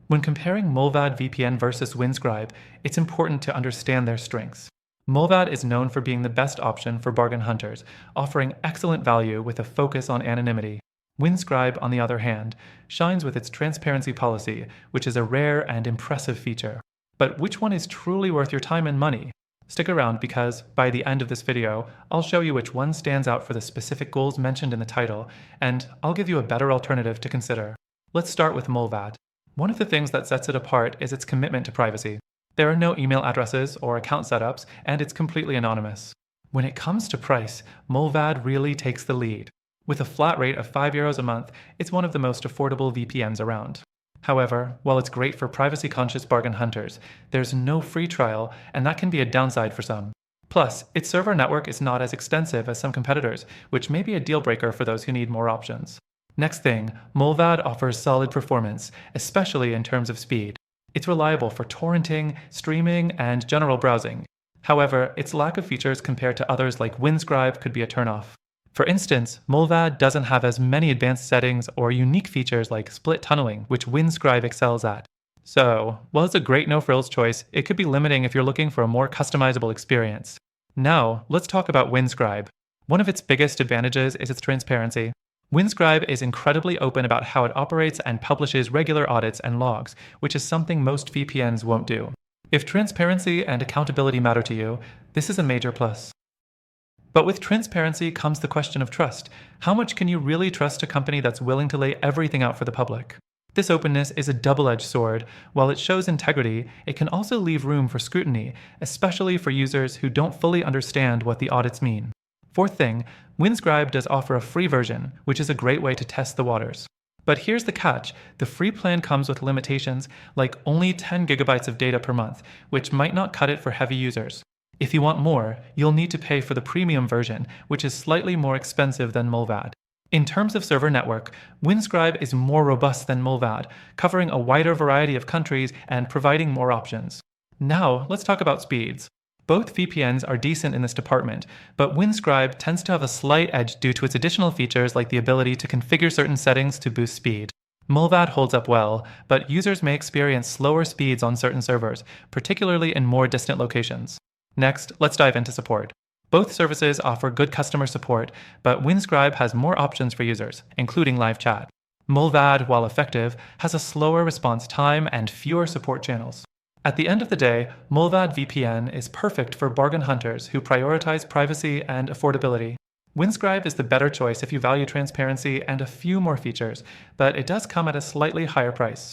When comparing Mullvad VPN versus Windscribe, it's important to understand their strengths. Mullvad is known for being the best option for bargain hunters, offering excellent value with a focus on anonymity. Windscribe, on the other hand, shines with its transparency policy, which is a rare and impressive feature. But which one is truly worth your time and money? Stick around because, by the end of this video, I'll show you which one stands out for the specific goals mentioned in the title, and I'll give you a better alternative to consider. Let's start with Mullvad. One of the things that sets it apart is its commitment to privacy. There are no email addresses or account setups, and it's completely anonymous. When it comes to price, Mullvad really takes the lead. With a flat rate of €5 a month, it's one of the most affordable VPNs around. However, while it's great for privacy-conscious bargain hunters, there's no free trial, and that can be a downside for some. Plus, its server network is not as extensive as some competitors, which may be a deal-breaker for those who need more options. Next thing, Mullvad offers solid performance, especially in terms of speed. It's reliable for torrenting, streaming, and general browsing. However, its lack of features compared to others like Windscribe could be a turnoff. For instance, Mullvad doesn't have as many advanced settings or unique features like split tunneling, which Windscribe excels at. So, while it's a great no-frills choice, it could be limiting if you're looking for a more customizable experience. Now, let's talk about Windscribe. One of its biggest advantages is its transparency. Windscribe is incredibly open about how it operates and publishes regular audits and logs, which is something most VPNs won't do. If transparency and accountability matter to you, this is a major plus. But with transparency comes the question of trust. How much can you really trust a company that's willing to lay everything out for the public? This openness is a double-edged sword. While it shows integrity, it can also leave room for scrutiny, especially for users who don't fully understand what the audits mean. Fourth thing, Windscribe does offer a free version, which is a great way to test the waters. But here's the catch, the free plan comes with limitations, like only 10 gigabytes of data per month, which might not cut it for heavy users. If you want more, you'll need to pay for the premium version, which is slightly more expensive than Mullvad. In terms of server network, Windscribe is more robust than Mullvad, covering a wider variety of countries and providing more options. Now, let's talk about speeds. Both VPNs are decent in this department, but Windscribe tends to have a slight edge due to its additional features like the ability to configure certain settings to boost speed. Mullvad holds up well, but users may experience slower speeds on certain servers, particularly in more distant locations. Next, let's dive into support. Both services offer good customer support, but Windscribe has more options for users, including live chat. Mullvad, while effective, has a slower response time and fewer support channels. At the end of the day, Mullvad VPN is perfect for bargain hunters who prioritize privacy and affordability. Windscribe is the better choice if you value transparency and a few more features, but it does come at a slightly higher price.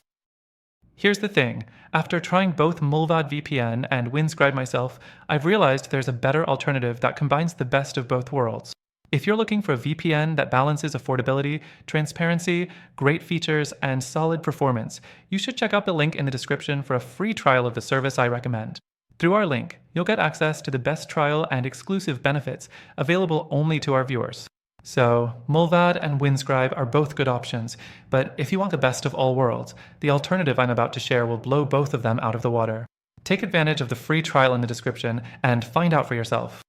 Here's the thing, after trying both Mullvad VPN and Windscribe myself, I've realized there's a better alternative that combines the best of both worlds. If you're looking for a VPN that balances affordability, transparency, great features, and solid performance, you should check out the link in the description for a free trial of the service I recommend. Through our link, you'll get access to the best trial and exclusive benefits available only to our viewers. So, Mullvad and Windscribe are both good options, but if you want the best of all worlds, the alternative I'm about to share will blow both of them out of the water. Take advantage of the free trial in the description and find out for yourself.